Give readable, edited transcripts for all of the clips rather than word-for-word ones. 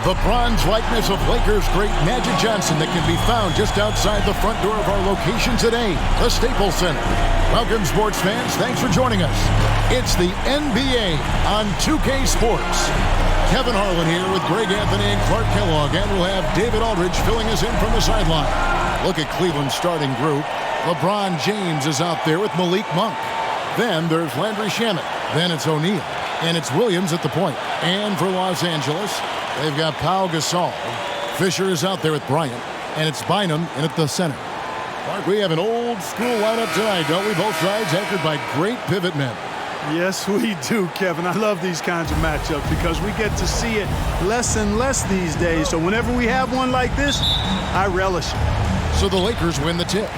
The bronze likeness of Lakers great Magic Johnson that can be found just outside the front door of our location today, the Staples Center. Welcome, sports fans. Thanks for joining us. It's the NBA on 2K Sports. Kevin Harlan here with Greg Anthony and Clark Kellogg, and we'll have David Aldridge filling us in from the sideline. Look at Cleveland's starting group. LeBron James is out there with Malik Monk. Then there's Landry Shamet. Then it's O'Neal. And it's Williams at the point. And for Los Angeles, they've got Pau Gasol. Fisher is out there with Bryant. And it's Bynum in at the center. Mark, we have an old school lineup tonight, don't we? Both sides anchored by great pivot men. Yes, we do, Kevin. I love these kinds of matchups because we get to see it less and less these days. So whenever we have one like this, I relish it. So the Lakers win the tip.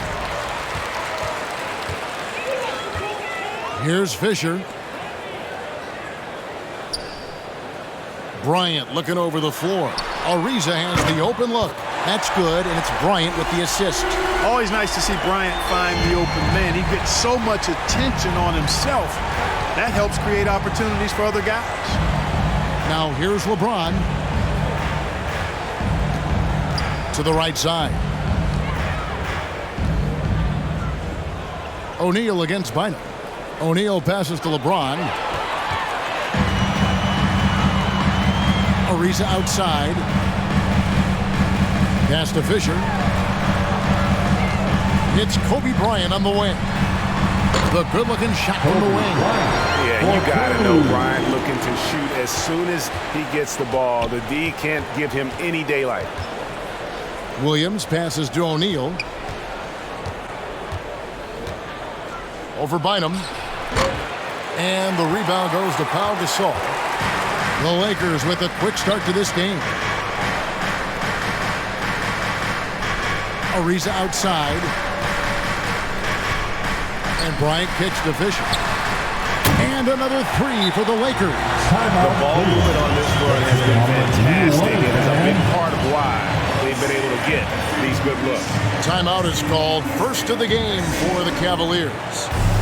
Here's Fisher. Bryant looking over the floor. Ariza has the open look. That's good, and it's Bryant with the assist. Always nice to see Bryant find the open man. He gets so much attention on himself. That helps create opportunities for other guys. Now here's LeBron. To the right side. O'Neal against Bynum. O'Neal passes to LeBron. Ariza outside. Pass to Fisher. It's Kobe Bryant on the wing. The good-looking shot from the wing. Yeah, you got to know Bryant looking to shoot as soon as he gets the ball. The D can't give him any daylight. Williams passes to O'Neal. Over Bynum. And the rebound goes to Pau Gasol. The Lakers with a quick start to this game. Ariza outside. And Bryant kicks to Fisher. And another three for the Lakers. The ball movement on this run has been fantastic and is a big part of why they've been able to get these good looks. Timeout is called. First of the game for the Cavaliers.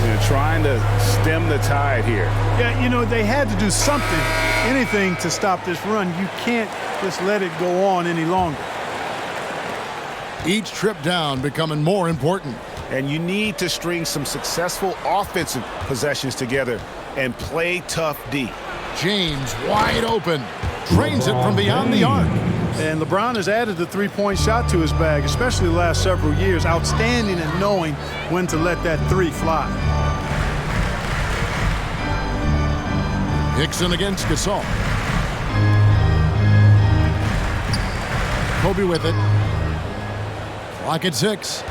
They're trying to stem the tide here. Yeah, you know, they had to do something, anything to stop this run. You can't just let it go on any longer. Each trip down becoming more important. And you need to string some successful offensive possessions together and play tough D. James wide open. Drains it from beyond the arc. And LeBron has added the three-point shot to his bag, especially the last several years. Outstanding at knowing when to let that three fly. Hickson against Gasol. Kobe with it. Clock at 6.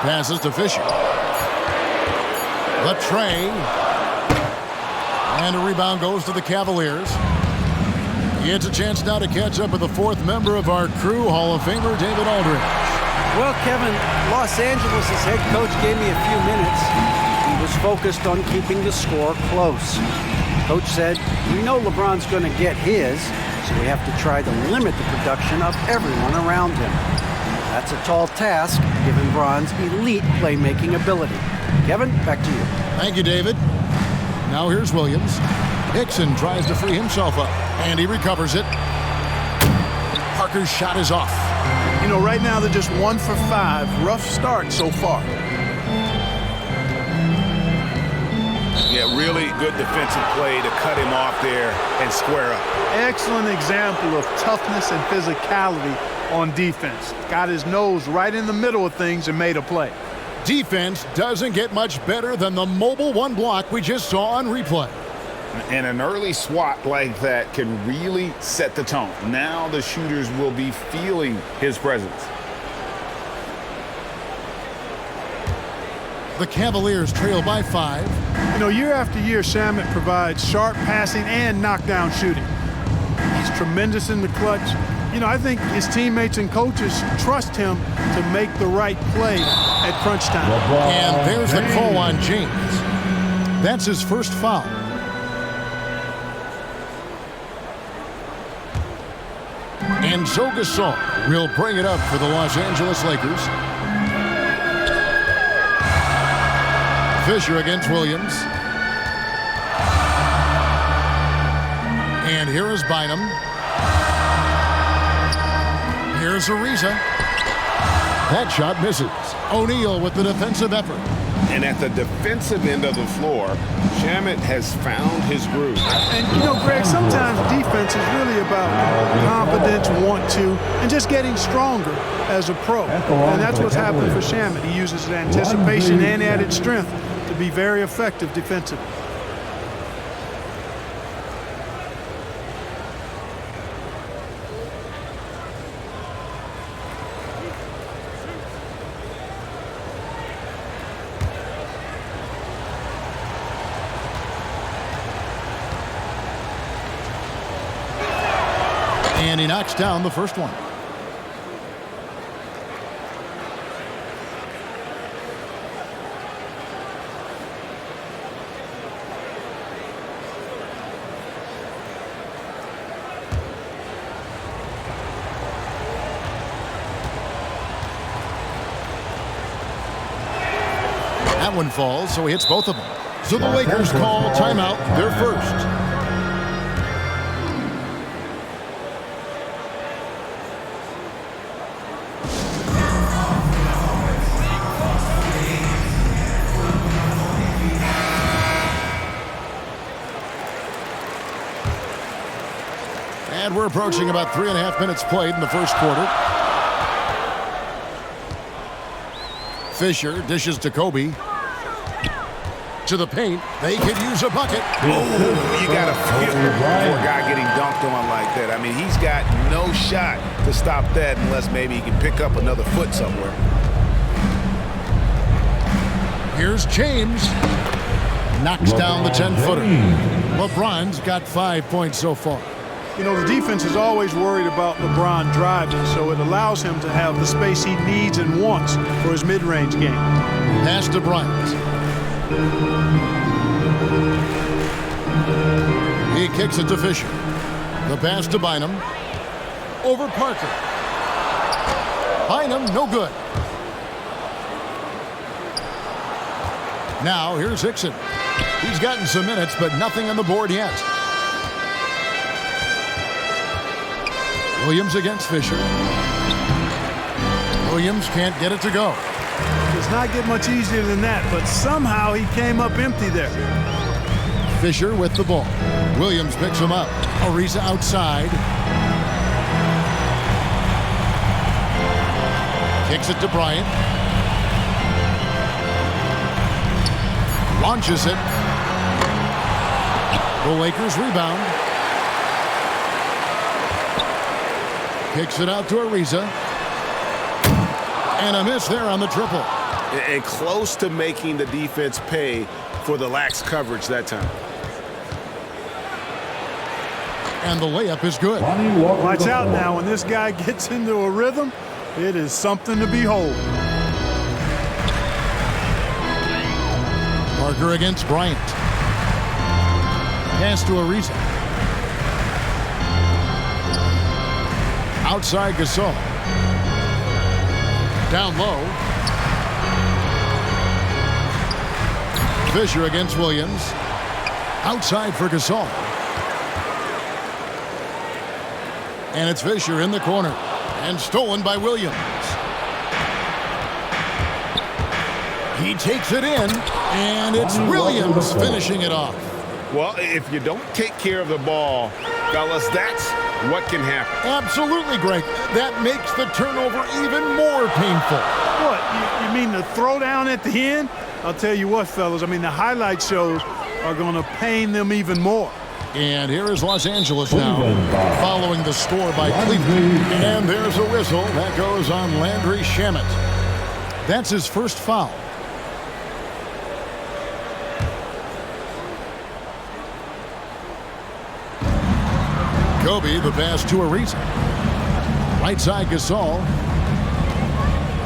Passes to Fisher. The tray. And a rebound goes to the Cavaliers. He gets a chance now to catch up with the fourth member of our crew, Hall of Famer David Aldridge. Well, Kevin, Los Angeles' head coach gave me a few minutes. He was focused on keeping the score close. Coach said, we know LeBron's going to get his, so we have to try to limit the production of everyone around him. That's a tall task, given Bron's elite playmaking ability. Kevin, back to you. Thank you, David. Now here's Williams. Hickson tries to free himself up, and he recovers it. Parker's shot is off. You know, right now they're just 1 for 5. Rough start so far. Yeah, really good defensive play to cut him off there and square up. Excellent example of toughness and physicality on defense. Got his nose right in the middle of things and made a play. Defense doesn't get much better than the mobile one block we just saw on replay. And an early swat like that can really set the tone. Now the shooters will be feeling his presence. The Cavaliers trail by 5. You know, year after year, Shamet provides sharp passing and knockdown shooting. He's tremendous in the clutch. You know, I think his teammates and coaches trust him to make the right play at crunch time. And there's the call on James. That's his first foul. And so Gasol will bring it up for the Los Angeles Lakers. Fisher against Williams. And here is Bynum. Here's Ariza. That shot misses. O'Neal with the defensive effort. And at the defensive end of the floor, Shamet has found his groove. And, you know, Greg, sometimes defense is really about confidence, want to, and just getting stronger as a pro. And that's what's happened for Shamet. He uses anticipation and added strength to be very effective defensively. And he knocks down the first one. That one falls, so he hits both of them. So the Lakers call timeout, their first. And we're approaching about 3.5 minutes played in the first quarter. Fisher dishes to Kobe. To the paint. They could use a bucket. Oh, you got to feel for a guy getting dunked on like that. I mean, he's got no shot to stop that unless maybe he can pick up another foot somewhere. Here's James. Knocks down the 10-footer. LeBron's got 5 points so far. You know, the defense is always worried about LeBron driving, so it allows him to have the space he needs and wants for his mid-range game. Pass to Bryant. He kicks it to Fisher. The pass to Bynum. Over Parker. Bynum, no good. Now, here's Hickson. He's gotten some minutes, but nothing on the board yet. Williams against Fisher. Williams can't get it to go. Does not get much easier than that, but somehow he came up empty there. Fisher with the ball. Williams picks him up. Ariza outside. Kicks it to Bryant. Launches it. The Lakers rebound. Kicks it out to Ariza. And a miss there on the triple. And close to making the defense pay for the lax coverage that time. And the layup is good. Watch out now. When this guy gets into a rhythm, it is something to behold. Parker against Bryant. Pass to Ariza. Outside Gasol. Down low. Fisher against Williams. Outside for Gasol. And it's Fisher in the corner. And stolen by Williams. He takes it in. And it's Williams finishing it off. Well, if you don't take care of the ball, fellas, that's what can happen. Absolutely, Greg. That makes the turnover even more painful. What, you mean the throwdown at the end? I'll tell you what, fellas, I mean, the highlight shows are going to pain them even more. And here is Los Angeles now, following the score by Cleveland. And there's a whistle that goes on Landry Shamet. That's his first foul. Kobe, the pass to Ariza. Right side Gasol.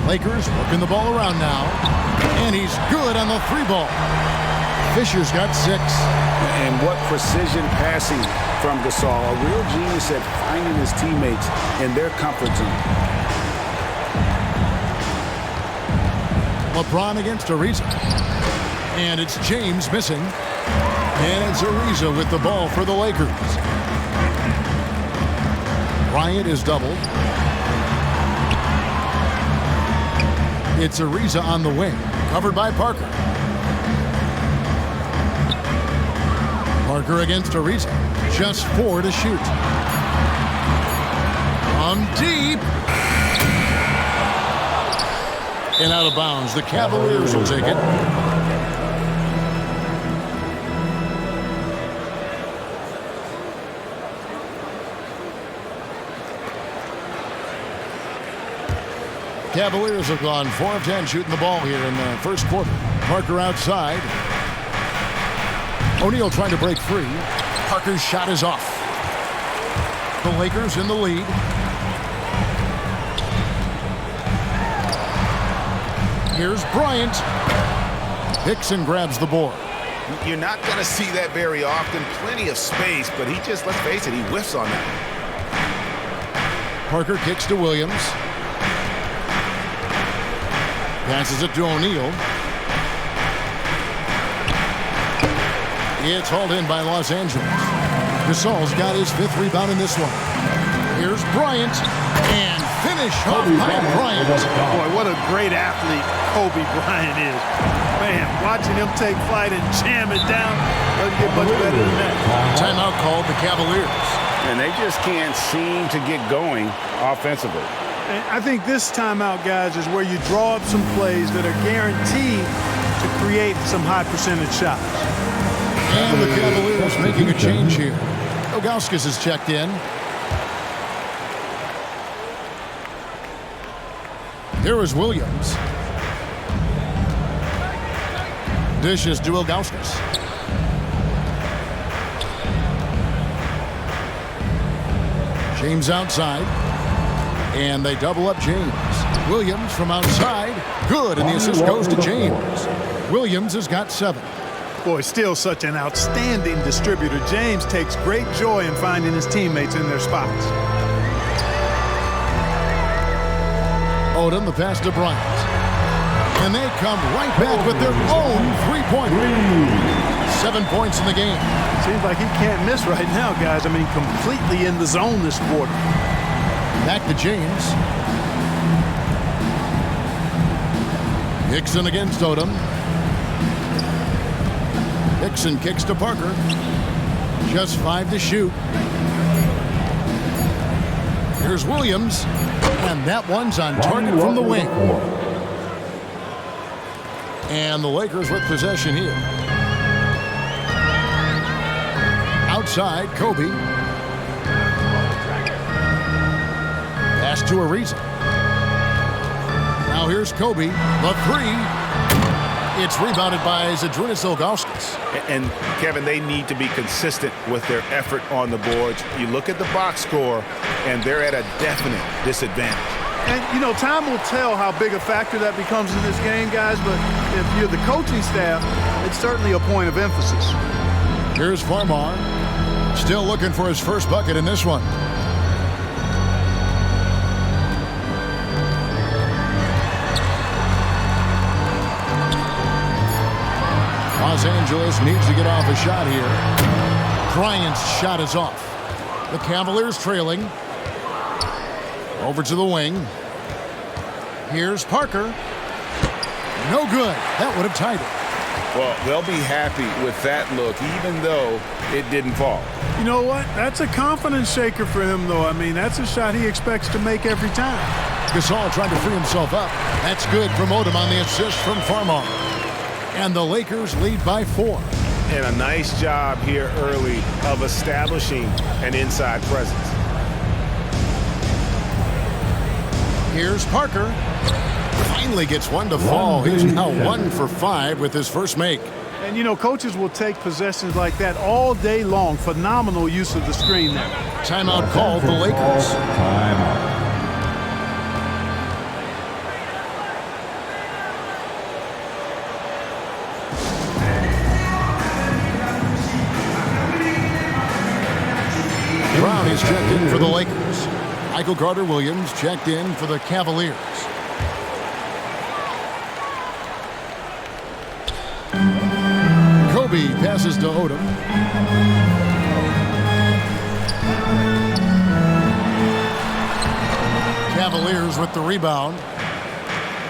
Lakers working the ball around now. And he's good on the three ball. Fisher's got 6. And what precision passing from Gasol. A real genius at finding his teammates in their comfort zone. LeBron against Ariza. And it's James missing. And it's Ariza with the ball for the Lakers. Bryant is doubled. It's Ariza on the wing, covered by Parker. Parker against Ariza. Just 4 to shoot. From deep. And out of bounds. The Cavaliers will take it. Cavaliers have gone 4 of 10 shooting the ball here in the first quarter. Parker outside. O'Neal trying to break free. Parker's shot is off. The Lakers in the lead. Here's Bryant. Hickson grabs the board. You're not going to see that very often. Plenty of space, but he just, let's face it, he whiffs on that. Parker kicks to Williams. Passes it to O'Neal. It's hauled in by Los Angeles. Gasol's got his 5th rebound in this one. Here's Bryant. And finish off by Bryant. Boy, what a great athlete Kobe Bryant is. Man, watching him take flight and jam it down doesn't get much better than that. Timeout called the Cavaliers. And they just can't seem to get going offensively. And I think this timeout, guys, is where you draw up some plays that are guaranteed to create some high percentage shots. And the Cavaliers making a change here. Ilgauskas is checked in. Here is Williams. Dishes to Ilgauskas. James outside. And they double up James. Williams from outside. Good, and the assist goes to James. Williams has got 7. Boy, still such an outstanding distributor. James takes great joy in finding his teammates in their spots. Odom, the pass to Bryant. And they come right back with their own 3-pointer. 7 points in the game. Seems like he can't miss right now, guys. I mean, completely in the zone this quarter. Back to James. Hickson against Odom. Hickson kicks to Parker. Just 5 to shoot. Here's Williams. And that one's on target from the wing. And the Lakers with possession here. Outside, Kobe. Pass to Ariza. Now here's Kobe. The 3. It's rebounded by Zydrunas Ilgauskas. And, Kevin, they need to be consistent with their effort on the boards. You look at the box score, and they're at a definite disadvantage. And, you know, time will tell how big a factor that becomes in this game, guys, but if you're the coaching staff, it's certainly a point of emphasis. Here's Farmar. Still looking for his first bucket in this one. Los Angeles needs to get off a shot here. Bryant's shot is off. The Cavaliers trailing. Over to the wing. Here's Parker. No good. That would have tied it. Well, they'll be happy with that look, even though it didn't fall. You know what? That's a confidence shaker for him, though. I mean, that's a shot he expects to make every time. Gasol trying to free himself up. That's good from Odom on the assist from Farmar. And the Lakers lead by 4. And a nice job here early of establishing an inside presence. Here's Parker. Finally gets one to fall. He's now 1 for 5 with his first make. And, you know, coaches will take possessions like that all day long. Phenomenal use of the screen there. Timeout called the Lakers. Timeout. Brown is checked in for the Lakers. Michael Carter-Williams checked in for the Cavaliers. Kobe passes to Odom. Cavaliers with the rebound.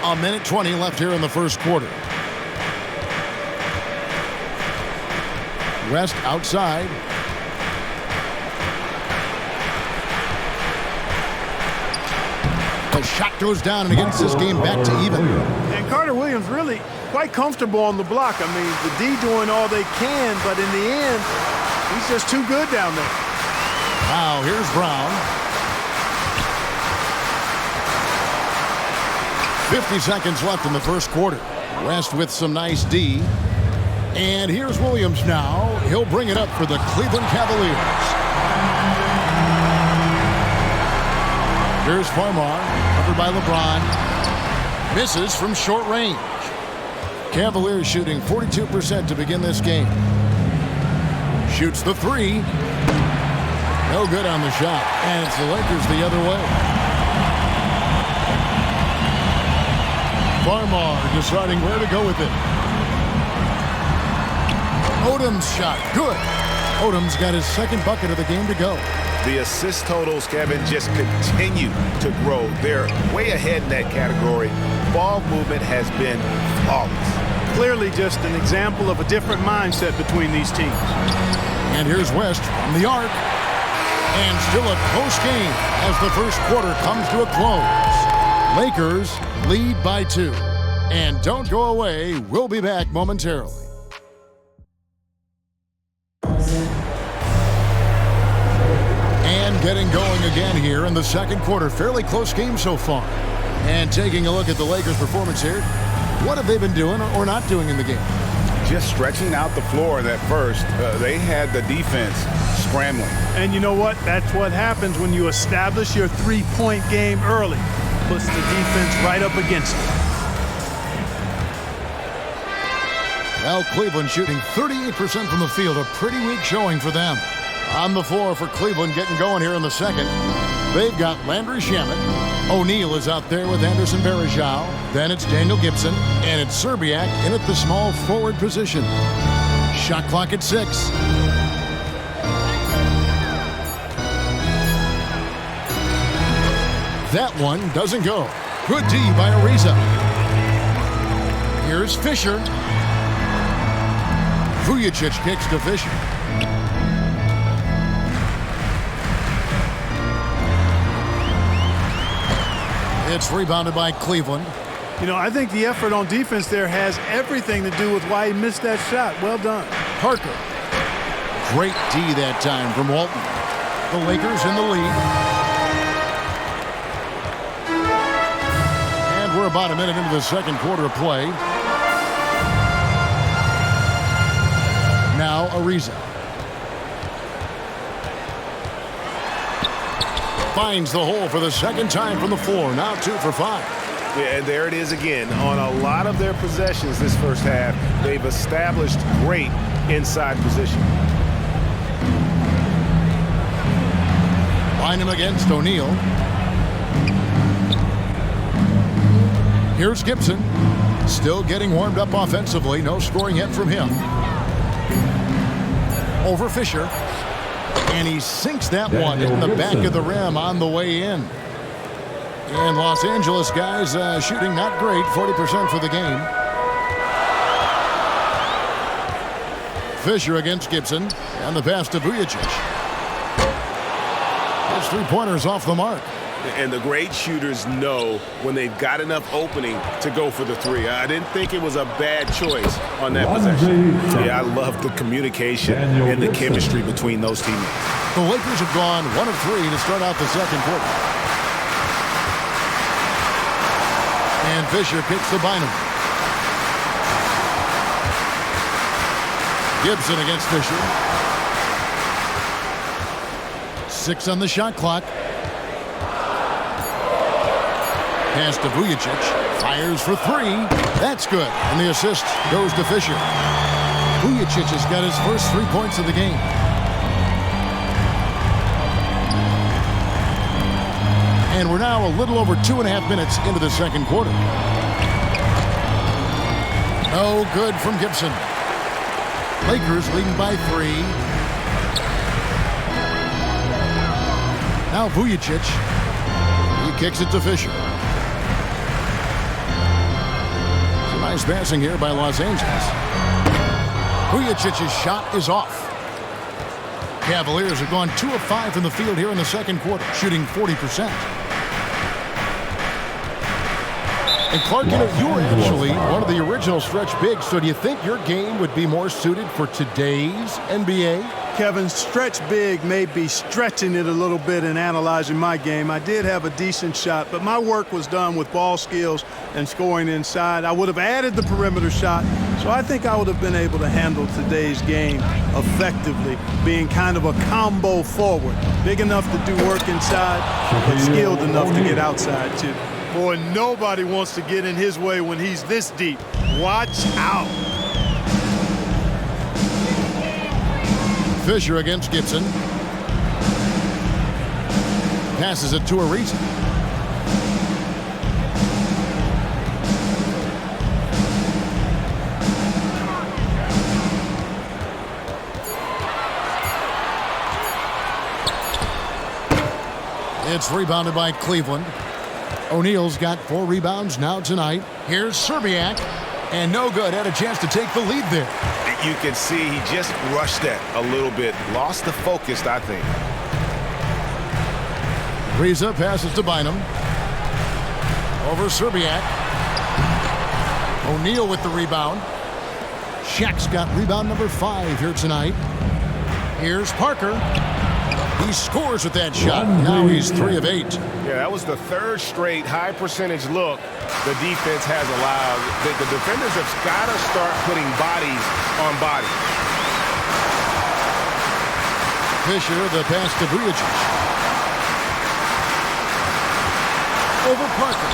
A minute 20 left here in the first quarter. West outside. The shot goes down and gets this game back to even. And Carter Williams really quite comfortable on the block. I mean, the D doing all they can, but in the end, he's just too good down there. Now, here's Brown. 50 seconds left in the first quarter. West with some nice D. And here's Williams now. He'll bring it up for the Cleveland Cavaliers. Here's Farmar, covered by LeBron. Misses from short range. Cavaliers shooting 42% to begin this game. Shoots the three. No good on the shot. And it's the Lakers the other way. Farmar deciding where to go with it. Odom's shot, good. Odom's got his second bucket of the game to go. The assist totals, Kevin, just continue to grow. They're way ahead in that category. Ball movement has been flawless. Clearly just an example of a different mindset between these teams. And here's West from the arc. And still a close game as the first quarter comes to a close. Lakers lead by 2. And don't go away. We'll be back momentarily. And getting going again here in the second quarter. Fairly close game so far. And taking a look at the Lakers' performance here. What have they been doing or not doing in the game? Just stretching out the floor at first. They had the defense scrambling. And you know what? That's what happens when you establish your three-point game early. Puts the defense right up against it. Well, Cleveland shooting 38% from the field. A pretty weak showing for them. On the floor for Cleveland getting going here in the second. They've got Landry Shamet. O'Neal is out there with Anderson Varejao. Then it's Daniel Gibson. And it's Serbiak in at the small forward position. Shot clock at 6. That one doesn't go. Good D by Ariza. Here's Fisher. Vujicic kicks to Fisher. It's rebounded by Cleveland. You know, I think the effort on defense there has everything to do with why he missed that shot. Well done. Parker. Great D that time from Walton. The Lakers in the lead. And we're about a minute into the second quarter of play. Now Ariza. Finds the hole for the second time from the floor. Now 2 for 5. Yeah, and there it is again. On a lot of their possessions this first half, they've established great inside position. Line him against O'Neal. Here's Gibson. Still getting warmed up offensively. No scoring yet from him. Over Fisher. And he sinks that one in the back of the rim on the way in. And Los Angeles guys shooting not great, 40% for the game. Fisher against Gibson. And the pass to Vujicic. His three-pointers off the mark. And the great shooters know when they've got enough opening to go for the three. I didn't think it was a bad choice on that possession. Yeah, I love the communication and the chemistry between those teammates. The Lakers have gone 1 of 3 to start out the second quarter. And Fisher kicks the Bynum. Gibson against Fisher. 6 on the shot clock. Pass to Vujicic. Fires for 3. That's good. And the assist goes to Fisher. Vujicic has got his first 3 points of the game. And we're now a little over 2.5 minutes into the second quarter. No good from Gibson. Lakers leading by 3. Now Vujicic. He kicks it to Fisher. Nice passing here by Los Angeles. Vujicic's shot is off. Cavaliers have gone 2 of 5 from the field here in the second quarter, shooting 40%. And Clark, you know, you were actually one of the original stretch bigs, so do you think your game would be more suited for today's NBA? Kevin, stretch big may be stretching it a little bit in analyzing my game. I did have a decent shot, but my work was done with ball skills and scoring inside. I would have added the perimeter shot, so I think I would have been able to handle today's game effectively, being kind of a combo forward. Big enough to do work inside, but skilled enough to get outside, too. Boy, nobody wants to get in his way when he's this deep. Watch out. Fisher against Gibson. Passes it to Ariza. It's rebounded by Cleveland. O'Neal's got 4 rebounds now tonight. Here's Serbiak, and no good. Had a chance to take the lead there. You can see he just rushed that a little bit. Lost the focus, I think. Ariza passes to Bynum. Over Serbiak. O'Neal with the rebound. Shaq's got rebound number 5 here tonight. Here's Parker. He scores with that shot. Now he's 3 of 8. Yeah, that was the 3rd straight high percentage look the defense has allowed. The defenders have got to start putting bodies on bodies. Fisher, the pass to Vujicic. Over Parker.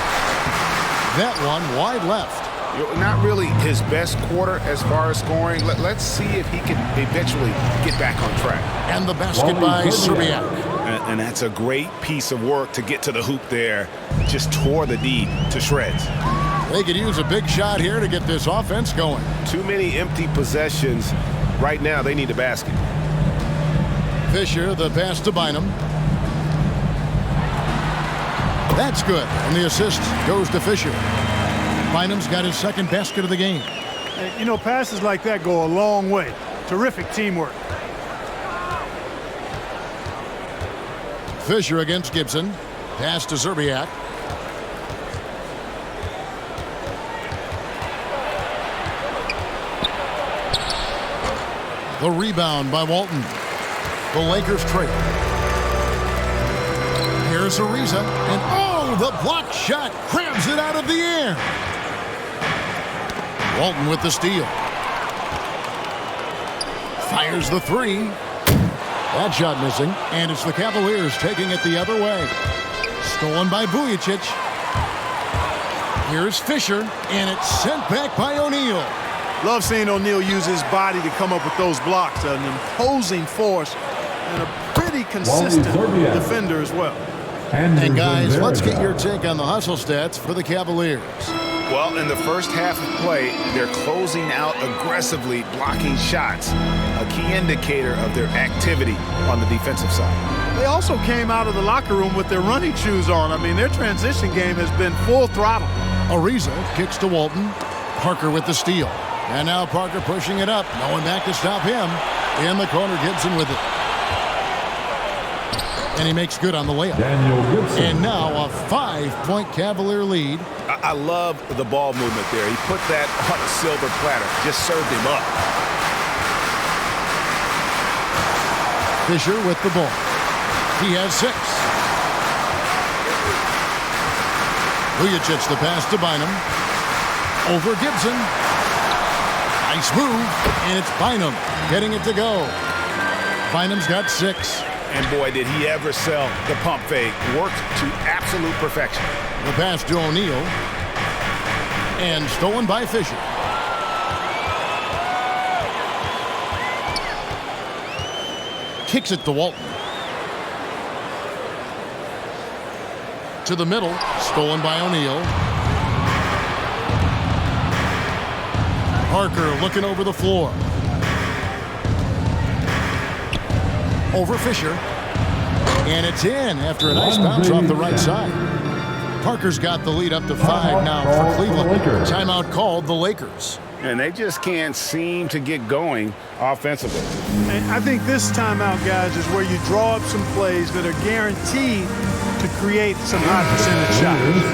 That one wide left. Not really his best quarter as far as scoring. Let's see if he can eventually get back on track. And the basket by Serbiak. And that's a great piece of work to get to the hoop there. Just tore the D to shreds. They could use a big shot here to get this offense going. Too many empty possessions. Right now, they need a basket. Fisher, the pass to Bynum. That's good. And the assist goes to Fisher. Bynum's got his 2nd basket of the game. You know, passes like that go a long way. Terrific teamwork. Fisher against Gibson. Pass to Serbiak. The rebound by Walton. The Lakers trail. Here's Ariza. And oh, the block shot crabs it out of the air. Walton with the steal. Fires the 3. That shot missing. And it's the Cavaliers taking it the other way. Stolen by Vujicic. Here's Fisher. And it's sent back by O'Neal. Love seeing O'Neal use his body to come up with those blocks. An imposing force and a pretty consistent defender as well. And guys, let's get your take on the hustle stats for the Cavaliers. Well, in the first half of play, they're closing out aggressively, blocking shots, a key indicator of their activity on the defensive side. They also came out of the locker room with their running shoes on. I mean, their transition game has been full throttle. Ariza kicks to Walton. Parker with the steal. And now Parker pushing it up. No one back to stop him. In the corner, Gibson with it. And he makes good on the layup. And now a 5-point Cavalier lead. I love the ball movement there. He put that on a silver platter. Just served him up. Fisher with the ball. He has 6. Vujicic the pass to Bynum. Over Gibson. Nice move. And it's Bynum getting it to go. Bynum's got 6. And boy, did he ever sell the pump fake. Worked to absolute perfection. The pass to O'Neal. And stolen by Fisher. Kicks it to Walton. To the middle. Stolen by O'Neal. Parker looking over the floor. Over Fisher. And it's in after a nice bounce off the right side. Parker's got the lead up to 5 now for Cleveland. Timeout called the Lakers. And they just can't seem to get going offensively. And I think this timeout, guys, is where you draw up some plays that are guaranteed to create some high percentage shots.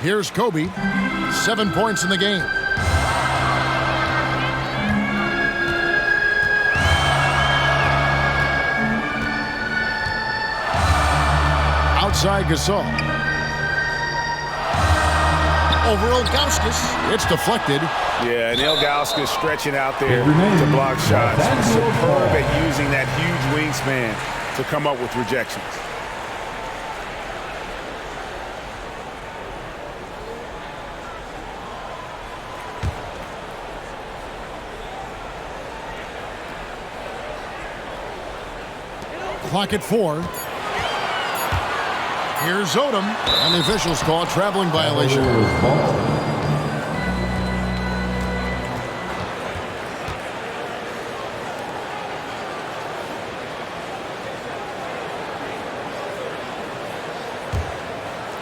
Here's Kobe, 7 points in the game. Outside Gasol. Over Ilgauskas. It's deflected. Yeah, and Ilgauskas stretching out there to block shots. Superb at using that huge wingspan to come up with rejections. Clock at 4. Here's Odom, and the officials call traveling violation.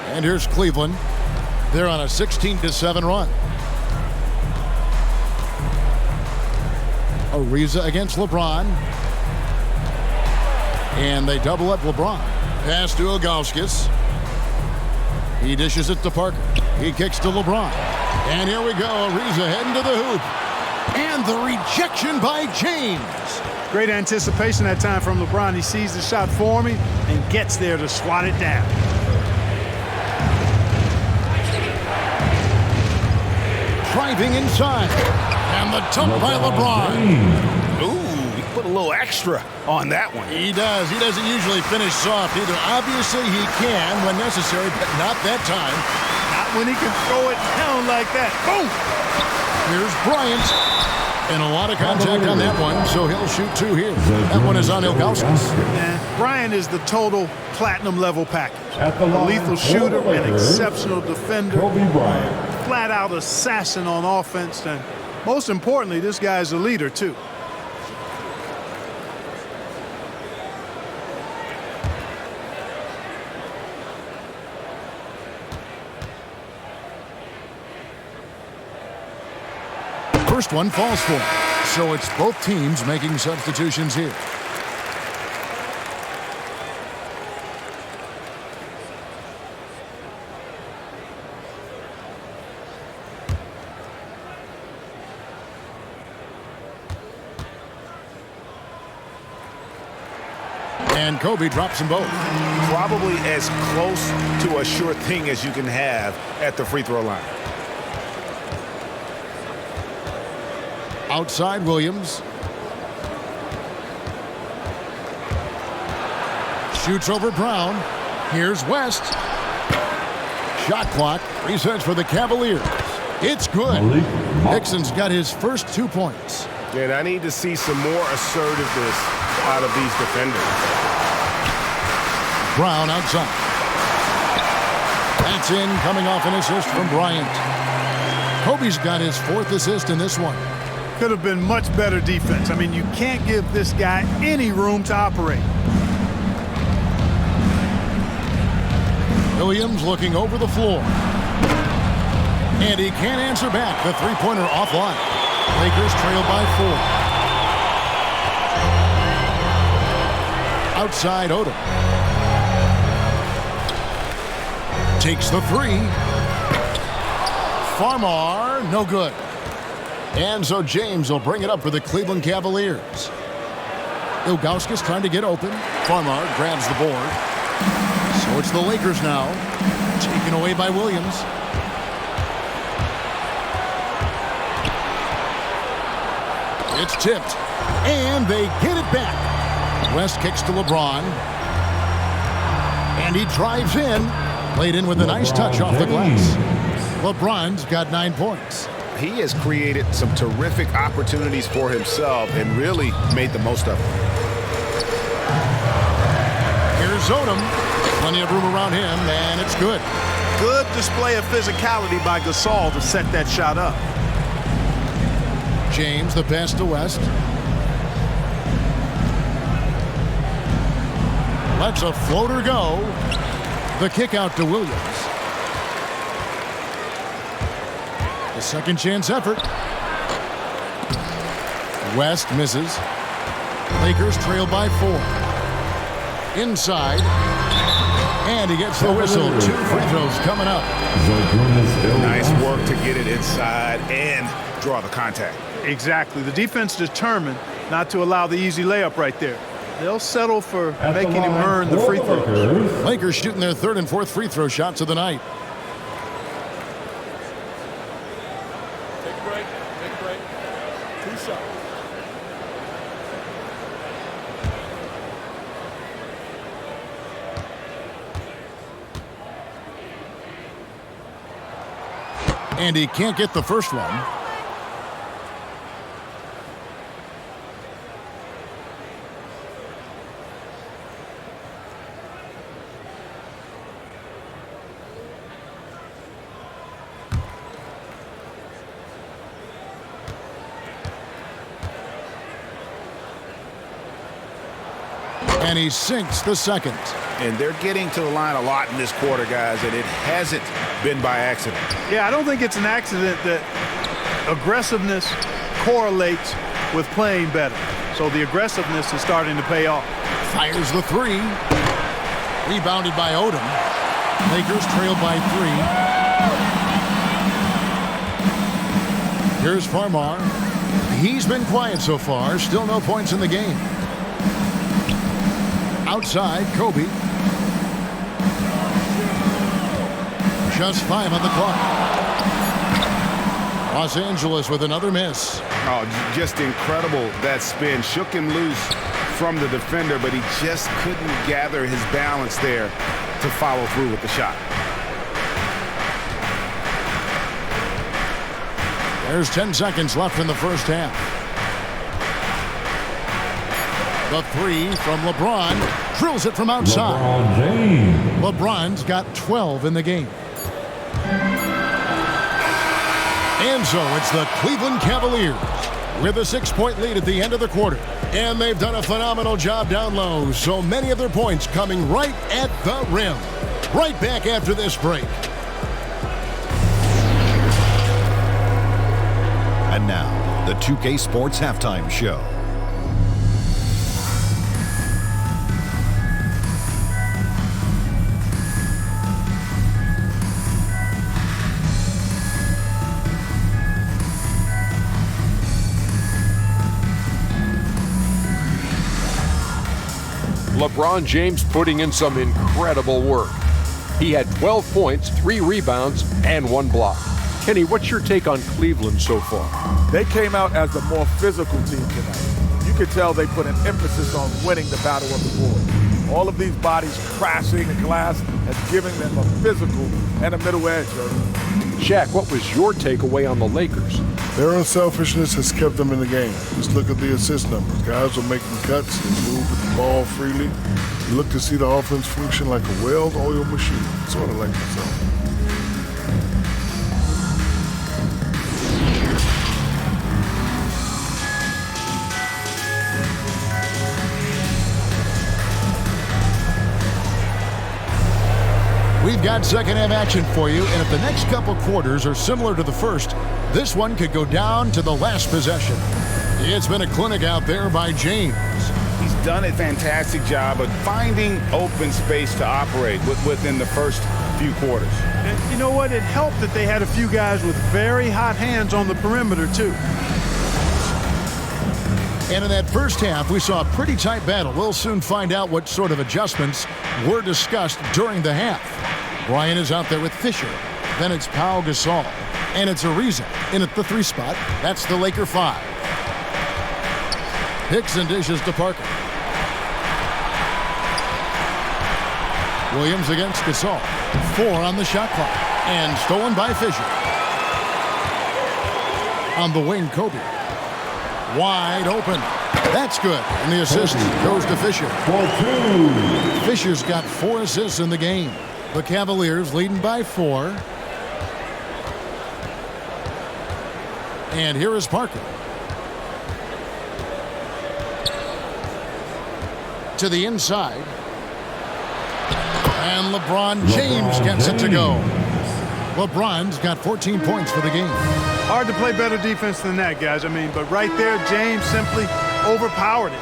And here's Cleveland. They're on a 16-7 run. Ariza against LeBron. And they double up LeBron. Pass to Ilgauskas. He dishes it to Parker. He kicks to LeBron. And here we go. Ariza heading to the hoop. And the rejection by James. Great anticipation that time from LeBron. He sees the shot forming and gets there to swat it down. Driving inside. And the dunk by LeBron. Ooh, he put a little extra on that one. He does. He doesn't usually finish soft either. Obviously, he can when necessary, but not that time. Not when he can throw it down like that. Boom! Here's Bryant. And a lot of contact on that one, so he'll shoot 2 here. That one is on Ilgauskas. And Bryant is the total platinum level package. A lethal shooter, an exceptional defender, flat-out assassin on offense, and most importantly, this guy's a leader, too. First one falls for him. So it's both teams making substitutions here. And Kobe drops them both. Probably as close to a sure thing as you can have at the free throw line. Outside Williams. Shoots over Brown. Here's West. Shot clock resets for the Cavaliers. It's good. Nixon's got his first 2 points. And I need to see some more assertiveness out of these defenders. Brown outside. That's in, coming off an assist from Bryant. Kobe's got his 4th assist in this one. Could have been much better defense. I mean, you can't give this guy any room to operate. Williams looking over the floor. And he can't answer back. The three-pointer offline. Lakers trail by 4. Outside Odom. Takes the 3. Farmar, no good. And so James will bring it up for the Cleveland Cavaliers. Ilgauskas trying to get open. Farmar grabs the board. So it's the Lakers now. Taken away by Williams. It's tipped. And they get it back. West kicks to LeBron. And he drives in. Laid in with a nice touch off the glass. LeBron's got 9 points. He has created some terrific opportunities for himself and really made the most of them. Here's Odom. Plenty of room around him, and it's good. Good display of physicality by Gasol to set that shot up. James, the pass to West. Lets a floater go. The kick out to Williams. The second chance effort. West misses. Lakers trail by 4. Inside. And he gets the whistle. 2 free throws coming up. Nice work to get it inside and draw the contact. Exactly. The defense determined not to allow the easy layup right there. They'll settle for making him earn the free throws. Lakers shooting their 3rd and 4th free throw shots of the night. Take a break. Take a break. 2 shots. And he can't get the first one. And he sinks the second. And they're getting to the line a lot in this quarter, guys, and it hasn't been by accident. Yeah, I don't think it's an accident that aggressiveness correlates with playing better. So the aggressiveness is starting to pay off. Fires the 3. Rebounded by Odom. Lakers trail by 3. Here's Farmar. He's been quiet so far. Still no points in the game. Outside, Kobe. Just 5 on the clock. Los Angeles with another miss. Oh, just incredible. That spin shook him loose from the defender, but he just couldn't gather his balance there to follow through with the shot. There's 10 seconds left in the first half. The 3 from LeBron. Drills it from outside. LeBron's got 12 in the game. And so it's the Cleveland Cavaliers with a 6-point lead at the end of the quarter. And they've done a phenomenal job down low. So many of their points coming right at the rim. Right back after this break. And now, the 2K Sports Halftime Show. LeBron James putting in some incredible work. He had 12 points, 3 rebounds, and 1 block. Kenny, what's your take on Cleveland so far? They came out as the more physical team tonight. You could tell they put an emphasis on winning the battle of the boards. All of these bodies crashing the glass and giving them a physical and a middle edge. Shaq, what was your takeaway on the Lakers? Their unselfishness has kept them in the game. Just look at the assist numbers. Guys are making cuts and move with the ball freely. You look to see the offense function like a well-oiled machine, sort of like myself. We've got second half action for you, and if the next couple quarters are similar to the first, this one could go down to the last possession. It's been a clinic out there by James. He's done a fantastic job of finding open space to operate within the first few quarters. And you know what? It helped that they had a few guys with very hot hands on the perimeter, too. And in that first half, we saw a pretty tight battle. We'll soon find out what sort of adjustments were discussed during the half. Bryant is out there with Fisher. Then it's Pau Gasol. And it's Ariza in at the 3 spot. That's the Laker 5. Hicks and dishes to Parker. Williams against Gasol. 4 on the shot clock. And stolen by Fisher. On the wing, Kobe. Wide open. That's good. And the assist goes to Fisher. Fisher's got 4 assists in the game. The Cavaliers leading by 4. And here is Parker. To the inside. And LeBron James gets it to go. LeBron's got 14 points for the game. Hard to play better defense than that, guys. I mean, but right there, James simply overpowered it.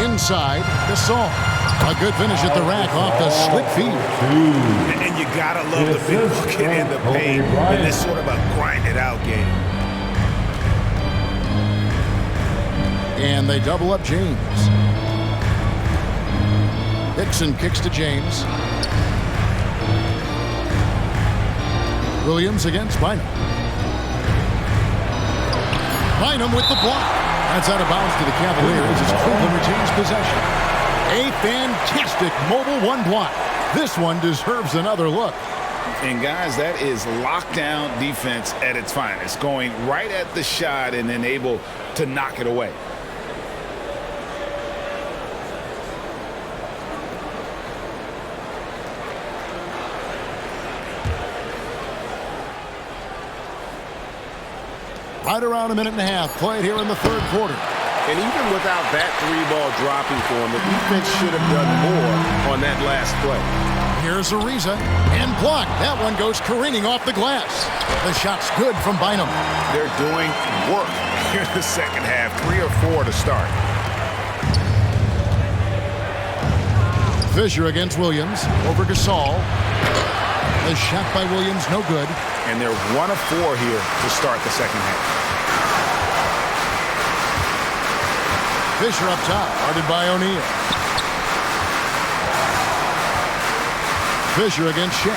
Inside, Gasol. A good finish at the rack off the slick feed. And you gotta love the big bucket in the paint in this sort of a grind-it-out game. And they double up James. Dixon kicks to James. Williams against Bynum. Bynum with the block. That's out of bounds to the Cavaliers as Cleveland retains possession. A fantastic mobile one block. This one deserves another look. And guys, that is lockdown defense at its finest. Going right at the shot and then able to knock it away. Right around a minute and a half played here in the third quarter. And even without that three ball dropping for him, the defense should have done more on that last play. Here's Ariza and blocked. That one goes careening off the glass. The shot's good from Bynum. They're doing work here in the second half. 3 or 4 to start. Fisher against Williams over Gasol. The shot by Williams, no good. And they're 1 of 4 here to start the second half. Fisher up top, guarded by O'Neal. Fisher against Shaq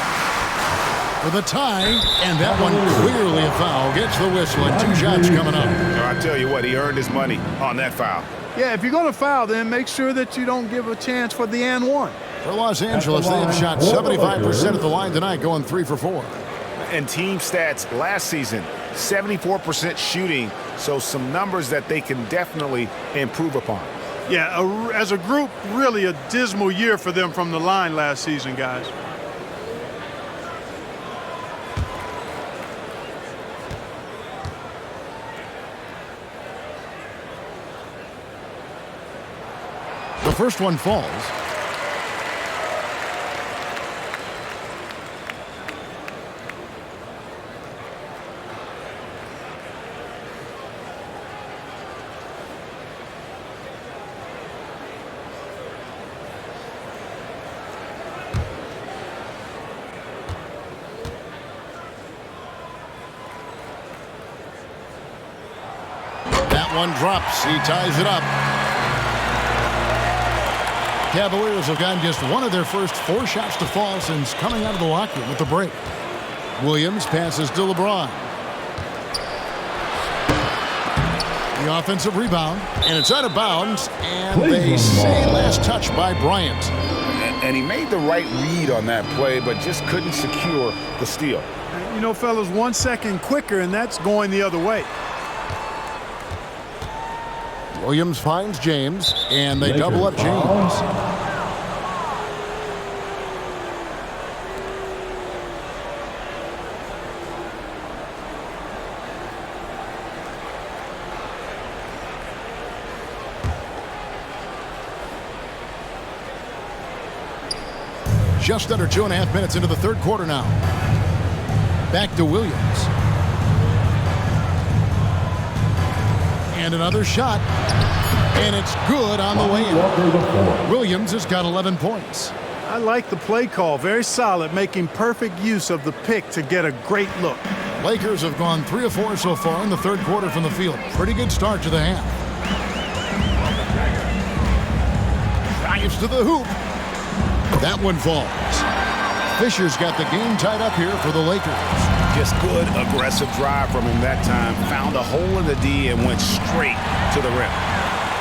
for the tie, and that one clearly a foul. Gets the whistle, and 2 shots coming up. I'll tell you what, he earned his money on that foul. Yeah, if you're going to foul, then make sure that you don't give a chance for the and one. For Los Angeles, they have shot 75% at the line tonight, going 3 for 4. And team stats last season, 74% shooting, so some numbers that they can definitely improve upon. Yeah, as a group, really a dismal year for them from the line last season, guys. The first one falls. One drops. He ties it up. Cavaliers have gotten just one of their first 4 shots to fall since coming out of the locker room with the break. Williams passes to LeBron. The offensive rebound, and it's out of bounds, and they say last touch by Bryant. And he made the right read on that play, but just couldn't secure the steal. You know, fellas, 1 second quicker, and that's going the other way. Williams finds James, and they double up James. Just under 2.5 minutes into the third quarter now. Back to Williams. And another shot. And it's good on the way in. Williams has got 11 points. I like the play call. Very solid, making perfect use of the pick to get a great look. Lakers have gone 3 of 4 so far in the third quarter from the field. Pretty good start to the half. Drives to the hoop. That one falls. Fisher's got the game tied up here for the Lakers. Just good, aggressive drive from him that time. Found a hole in the D and went straight to the rim.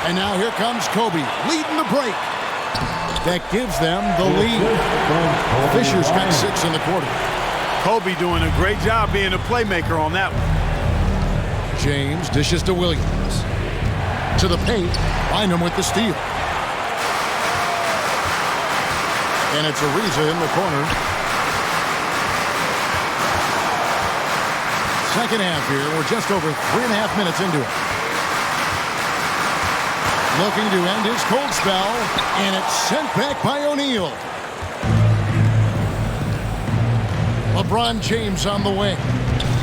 And now here comes Kobe, leading the break. That gives them the lead. Fisher's got 6 in the quarter. Kobe doing a great job being a playmaker on that one. James dishes to Williams. To the paint, Bynum with the steal. And it's Ariza in the corner. Second half here. We're just over 3.5 minutes into it. Looking to end his cold spell, and it's sent back by O'Neal. LeBron James on the wing.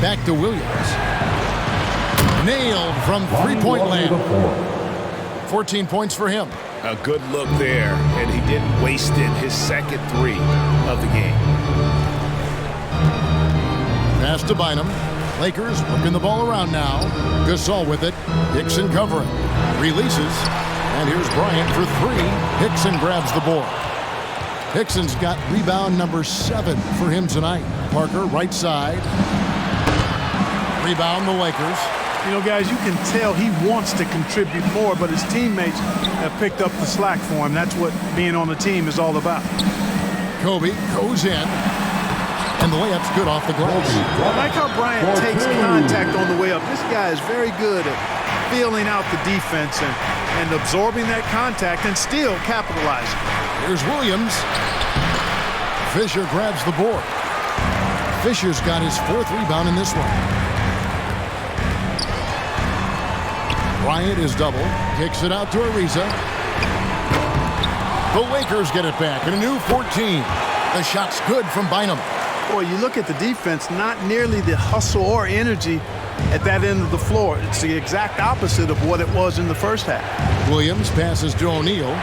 Back to Williams. Nailed from three-point land. 14 points for him. A good look there, and he didn't waste it. His second three of the game. Pass to Bynum. Lakers working the ball around now. Gasol with it. Hickson covering. Releases. And here's Bryant for three. Hickson grabs the board. Hickson's got rebound number 7 for him tonight. Parker, right side. Rebound the Lakers. You know, guys, you can tell he wants to contribute more, but his teammates have picked up the slack for him. That's what being on the team is all about. Kobe goes in, and the layup's good off the glass. I like how Bryant takes contact on the way up. This guy is very good at feeling out the defense and absorbing that contact and still capitalizing. Here's Williams. Fisher grabs the board. Fisher's got his 4th rebound in this one. Bryant is double, kicks it out to Ariza. The Lakers get it back, and a new 14. The shot's good from Bynum. Boy, you look at the defense, not nearly the hustle or energy at that end of the floor. It's the exact opposite of what it was in the first half. Williams passes to O'Neal.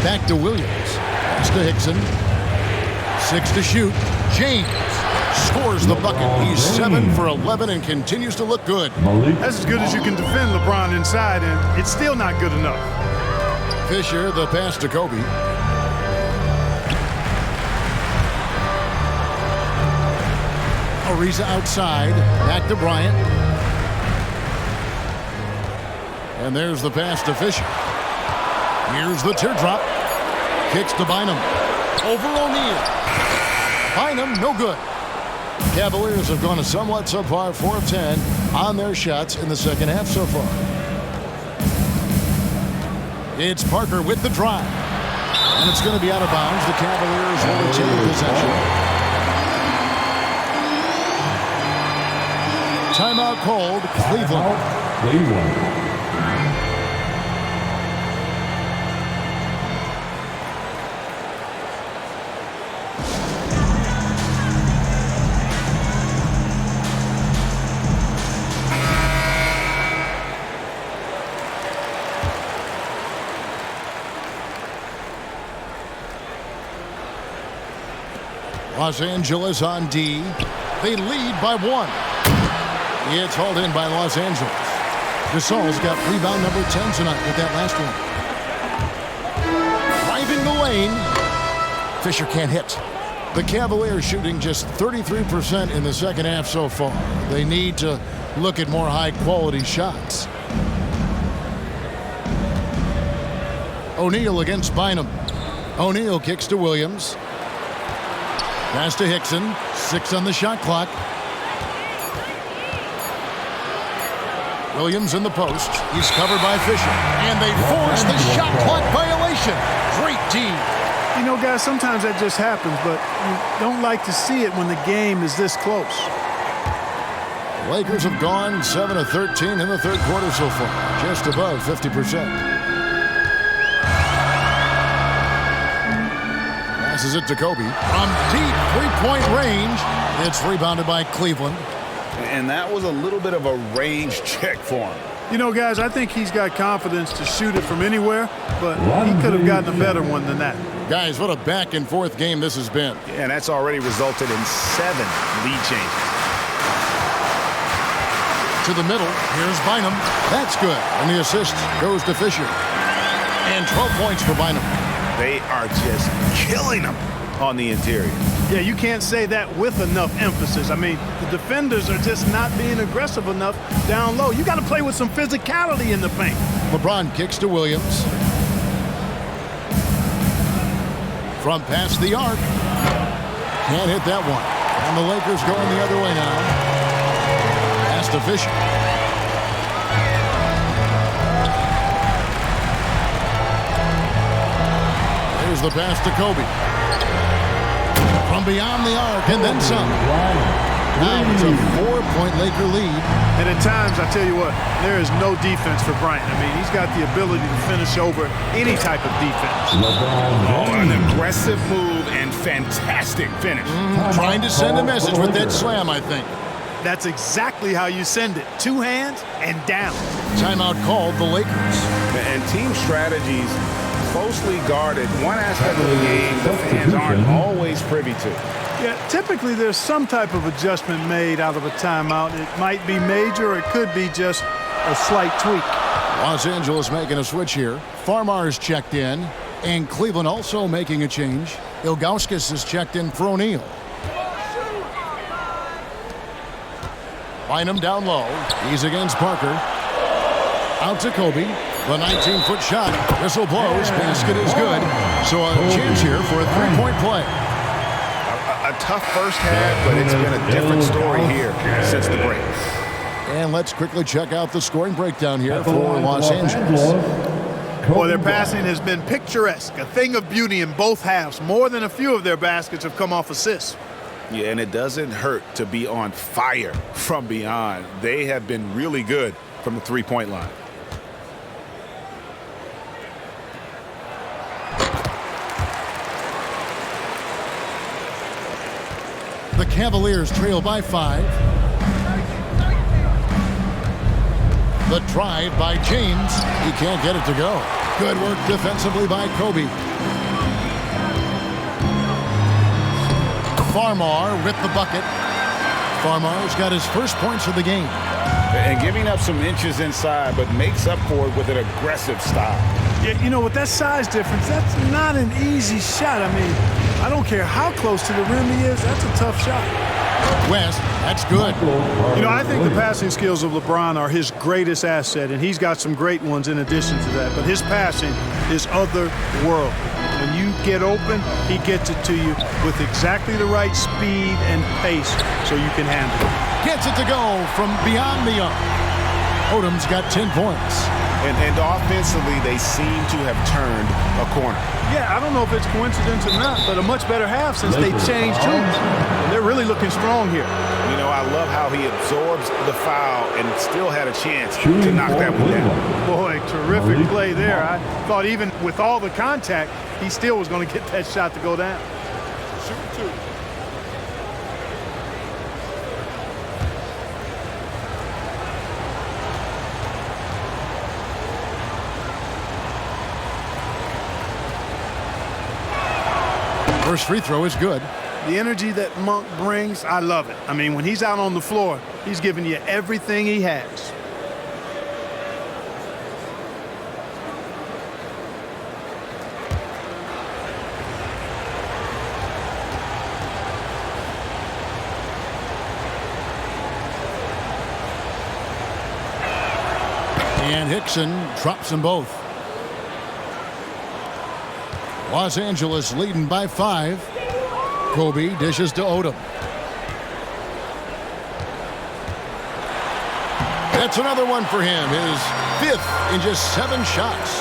Back to Williams. Pass to Hickson. 6 to shoot. James scores the bucket. He's 7 for 11 and continues to look good. That's as good as you can defend LeBron inside, and it's still not good enough. Fisher, the pass to Kobe. Ariza outside. Back to Bryant. And there's the pass to Fisher. Here's the teardrop. Kicks to Bynum. Over O'Neal. Bynum, no good. Cavaliers have gone a somewhat subpar 4 of 10 on their shots in the second half so far. It's Parker with the drive. And it's going to be out of bounds. The Cavaliers will retain possession. Timeout called. Cleveland. Los Angeles on D. They lead by 1. It's hauled in by Los Angeles. Gasol's got rebound number 10 tonight with that last one. Driving the lane. Fisher can't hit. The Cavaliers shooting just 33% in the second half so far. They need to look at more high-quality shots. O'Neal against Bynum. O'Neal kicks to Williams. Pass to Hickson. 6 on the shot clock. Williams in the post. He's covered by Fisher. And they force the shot clock violation. Great team. You know, guys, sometimes that just happens, but you don't like to see it when the game is this close. Lakers have gone 7 of 13 in the third quarter so far. Just above 50%. Passes it to Kobe. From deep three-point range, it's rebounded by Cleveland. And that was a little bit of a range check for him. You know, guys, I think he's got confidence to shoot it from anywhere, but he could have gotten a better one than that. Guys, what a back-and-forth game this has been. Yeah, and that's already resulted in 7 lead changes. To the middle, here's Bynum. That's good. And the assist goes to Fisher. And 12 points for Bynum. They are just killing them on the interior. Yeah, you can't say that with enough emphasis. I mean, the defenders are just not being aggressive enough down low. You got to play with some physicality in the paint. LeBron kicks to Williams. From past the arc. Can't hit that one. And the Lakers going the other way now. Pass to Fisher. Here's the pass to Kobe. From beyond the arc and then some. Now it's a 4-point Laker lead. And at times, I tell you what, there is no defense for Bryant. I mean, he's got the ability to finish over any type of defense. Oh, an aggressive move and fantastic finish. Trying to send a message with that slam, I think. That's exactly how you send it. 2 hands and down. Timeout called the Lakers. And team strategies closely guarded. One aspect of the game the fans aren't always privy to. Yeah, typically there's some type of adjustment made out of a timeout. It might be major, or it could be just a slight tweak. Los Angeles making a switch here. Farmar's checked in, and Cleveland also making a change. Ilgauskas is checked in for O'Neal. Bynum down low. He's against Parker. Out to Kobe. The 19-foot shot. Whistle blows. Basket is good. So a chance here for a 3-point play. A tough first half, but it's been a different story here since the break. And let's quickly check out the scoring breakdown here for Los Angeles. Boy, their passing has been picturesque, a thing of beauty in both halves. More than a few of their baskets have come off assists. Yeah, and it doesn't hurt to be on fire from beyond. They have been really good from the three-point line. The Cavaliers trail by 5. The drive by James. He can't get it to go. Good work defensively by Kobe. Farmar with the bucket. Farmar's got his first points of the game. And giving up some inches inside, but makes up for it with an aggressive style. Yeah, you know, with that size difference, that's not an easy shot. I mean, I don't care how close to the rim he is, that's a tough shot. West, that's good. You know, I think the passing skills of LeBron are his greatest asset, and he's got some great ones in addition to that. But his passing is otherworldly. When you get open, he gets it to you with exactly the right speed and pace so you can handle it. Gets it to go from beyond the arc. Odom's got 10 points. And offensively, they seem to have turned a corner. Yeah, I don't know if it's coincidence or not, but a much better half since they changed tunes. They're really looking strong here. You know, I love how he absorbs the foul and still had a chance to knock that one down. Boy, terrific play there. I thought even with all the contact, he still was going to get that shot to go down. Shoot 2. First free throw is good. The energy that Monk brings, I love it. I mean, when he's out on the floor, he's giving you everything he has. And Hickson drops them both. Los Angeles leading by 5. Kobe dishes to Odom. That's another one for him. His 5th in just 7 shots.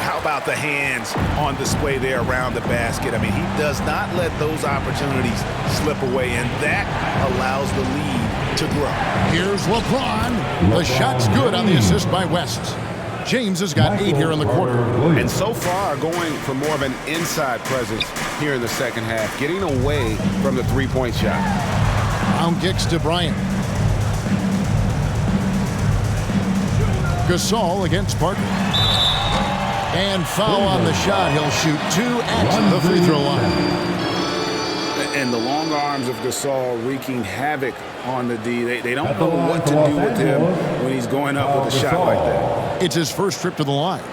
How about the hands on display there around the basket? I mean, he does not let those opportunities slip away, and that allows the lead to grow. Here's LeBron. The shot's good on the assist by West. James has got 8 here in the quarter. And so far, going for more of an inside presence here in the second half, getting away from the three-point shot. Down kicks to Bryant. Gasol against Parker. And foul on the shot. He'll shoot 2 at the free throw line. And the long arms of Gasol wreaking havoc on the D. They don't know what to do with him when he's going up with a shot like that. It's his first trip to the line.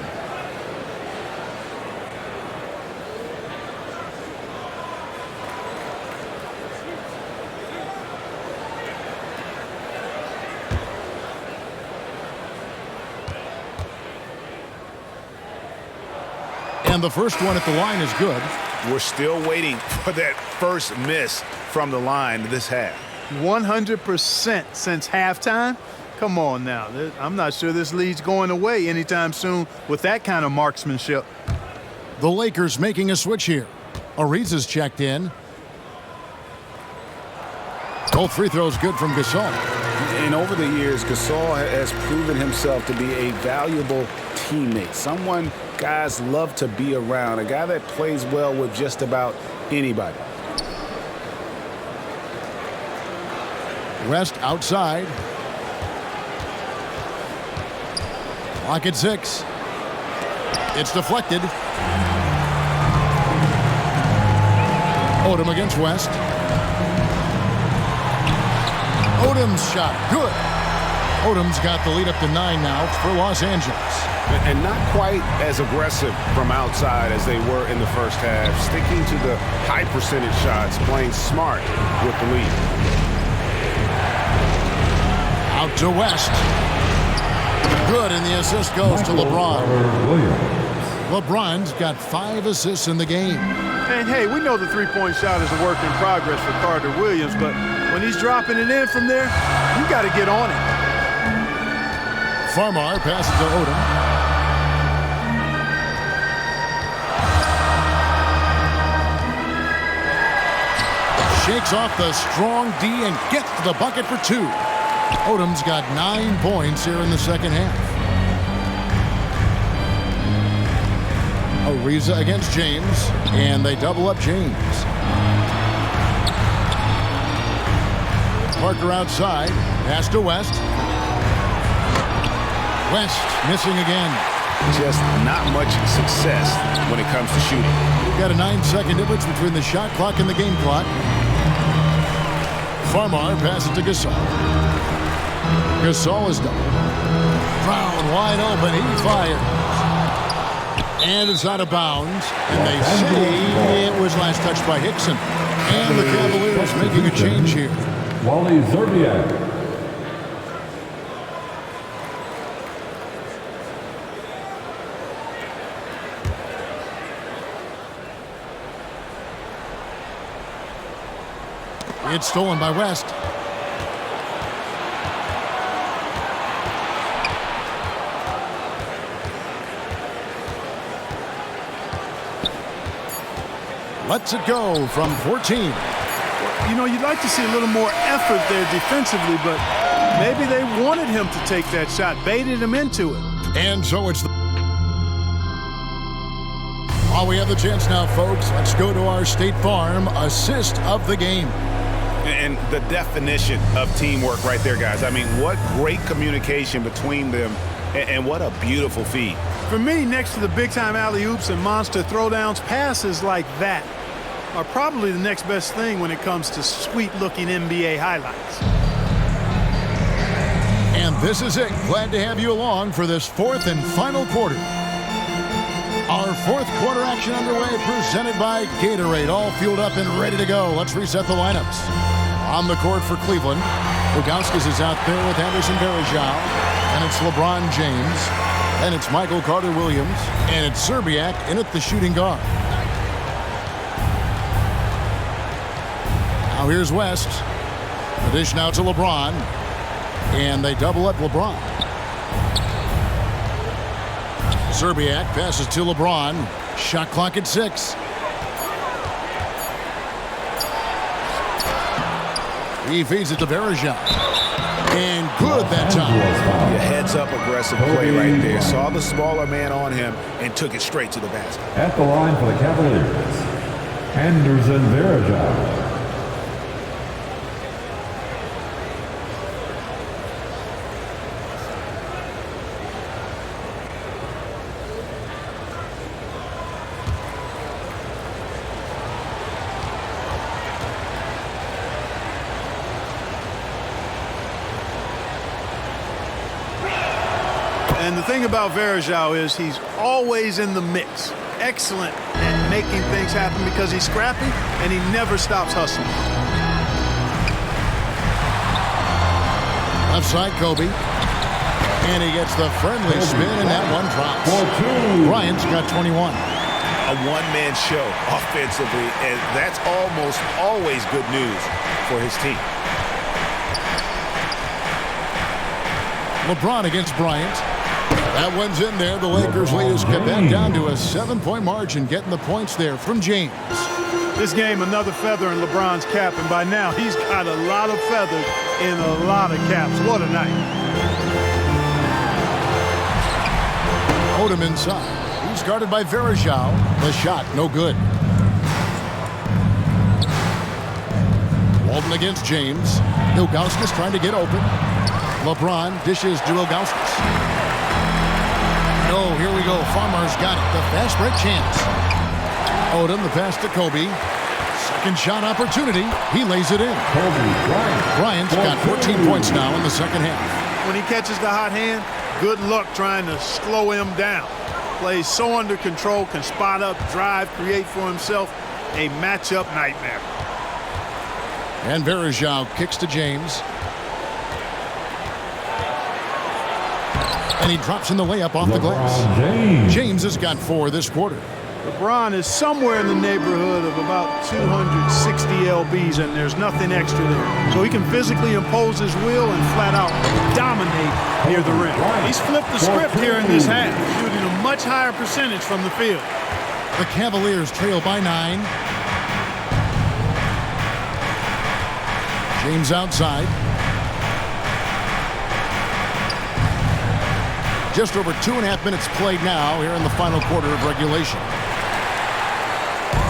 And the first one at the line is good. We're still waiting for that first miss from the line this half. 100% since halftime. Come on now. I'm not sure this lead's going away anytime soon with that kind of marksmanship. The Lakers making a switch here. Ariza's checked in. Both free throws good from Gasol. And over the years, Gasol has proven himself to be a valuable teammate. Someone guys love to be around. A guy that plays well with just about anybody. West outside. Clock at 6. It's deflected. Odom against West. Odom's shot, good. Odom's got the lead up to 9 now for Los Angeles. And not quite as aggressive from outside as they were in the first half. Sticking to the high percentage shots, playing smart with the lead. Out to West. Good, and the assist goes to LeBron. LeBron's got 5 assists in the game. And hey, we know the three-point shot is a work in progress for Carter Williams, but when he's dropping it in from there, you got to get on it. Farmar passes to Odom. Shakes off the strong D and gets to the bucket for 2. Odom's got 9 points here in the second half. Ariza against James, and they double up James. Parker outside, pass to West. West missing again. Just not much success when it comes to shooting. We've got a 9-second difference between the shot clock and the game clock. Farmar passes to Gasol. Gasol is done. Brown wide open, he fires. And it's out of bounds. And they say it was last touched by Hickson. And the Cavaliers making a change here. Wally Zerbiak. It's stolen by West. Lets it go from 14. You know, you'd like to see a little more effort there defensively, but maybe they wanted him to take that shot, baited him into it. And so it's while we have the chance now, folks, let's go to our State Farm assist of the game. And the definition of teamwork right there, guys. I mean, what great communication between them, and what a beautiful feed. For me, next to the big-time alley-oops and monster throwdowns, passes like that are probably the next best thing when it comes to sweet-looking NBA highlights. And this is it. Glad to have you along for this 4th and final quarter. Our 4th quarter action underway, presented by Gatorade. All fueled up and ready to go. Let's reset the lineups. On the court for Cleveland, Lukowskis is out there with Anderson Varejao. And it's LeBron James. And it's Michael Carter-Williams. And it's Zerbiak in at the shooting guard. Now here's West. The dish now to LeBron. And they double up LeBron. Zerbiak passes to LeBron. Shot clock at 6. He feeds it to Varejao. And good that time. A heads-up aggressive play right there. Saw the smaller man on him and took it straight to the basket. At the line for the Cavaliers, Anderson Varejao. And the thing about Varejao is he's always in the mix. Excellent at making things happen because he's scrappy and he never stops hustling. Left side, Kobe. And he gets the friendly spin, and that one drops. Bryant's got 21. A one-man show offensively, and that's almost always good news for his team. LeBron against Bryant. That one's in there. The Lakers lead is kept back down to a 7-point margin, getting the points there from James. This game, another feather in LeBron's cap, and by now he's got a lot of feathers in a lot of caps. What a night. Odom inside. He's guarded by Verajao. The shot, no good. Walton against James. Ilgauskas trying to get open. LeBron dishes to Ilgauskas. No, here we go. Farmar's got it. The fast break chance. Odom, the pass to Kobe. Second shot opportunity. He lays it in. Bryant's got 14 points now in the second half. When he catches the hot hand, good luck trying to slow him down. Plays so under control, can spot up, drive, create for himself. A matchup nightmare. And Verajao kicks to James. And he drops in the layup off the glass. James has got 4 this quarter. LeBron is somewhere in the neighborhood of about 260 lbs, and there's nothing extra there. So he can physically impose his will and flat out dominate near the rim. He's flipped the script here in this half, shooting a much higher percentage from the field. The Cavaliers trail by 9. James outside. Just over 2.5 minutes played now here in the final quarter of regulation.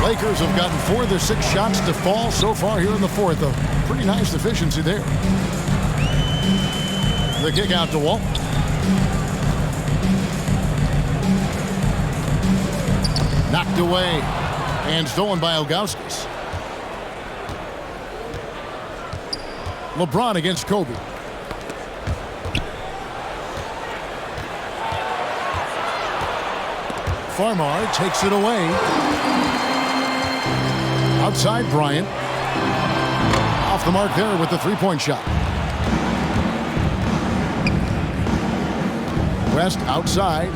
Lakers have gotten 4 of their 6 shots to fall so far here in the fourth. A pretty nice efficiency there. The kick out to Walt. Knocked away and stolen by Ilgauskas. LeBron against Kobe. Farmar takes it away. Outside Bryant. Off the mark there with the three-point shot. West outside.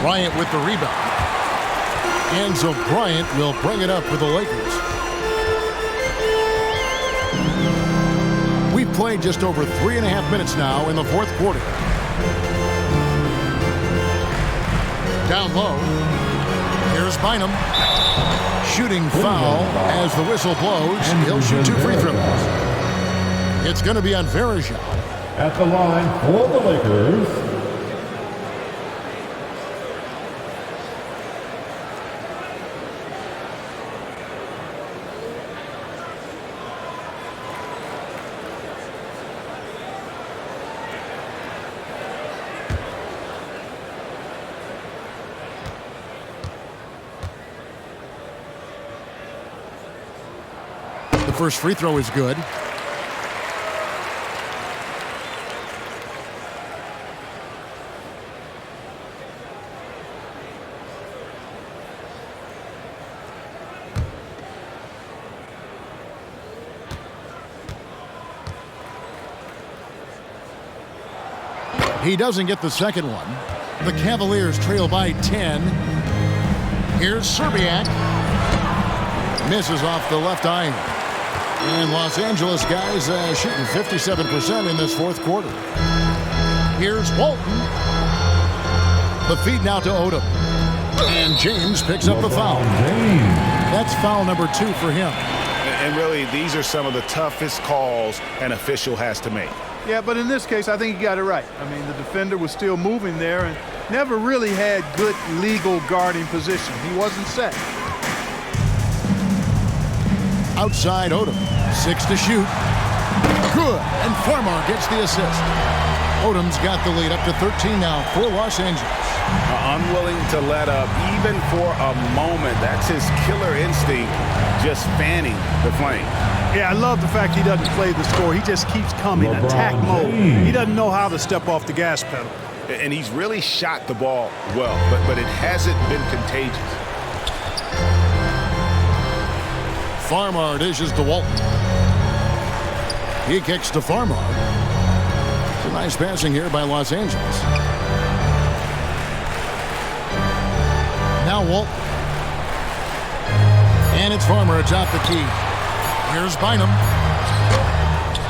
Bryant with the rebound. And so Bryant will bring it up for the Lakers. We've played just over 3.5 minutes now in the fourth quarter. Down low. Here's Bynum. Shooting foul as the whistle blows. He'll shoot 2 free throws. It's going to be on Verajao. At the line for the Lakers, the first free throw is good. He doesn't get the second one. The Cavaliers trail by 10. Here's Serbiak. Misses off the left iron. And Los Angeles guys shooting 57% in this fourth quarter. Here's Walton. The feed now to Odom. And James picks up the foul. That's foul number 2 for him. And really, these are some of the toughest calls an official has to make. Yeah, but in this case, I think he got it right. I mean, the defender was still moving there and never really had good legal guarding position. He wasn't set. Outside Odom. 6 to shoot. Good. And Farmar gets the assist. Odom's got the lead up to 13 now for Los Angeles. Unwilling to let up even for a moment. That's his killer instinct, just fanning the flame. Yeah, I love the fact he doesn't play the score. He just keeps coming, attack mode. He doesn't know how to step off the gas pedal. And he's really shot the ball well, but it hasn't been contagious. Farmar dishes to Walton. He kicks to Farmar. Nice passing here by Los Angeles. Now Walton. And it's Farmar atop the key. Here's Bynum.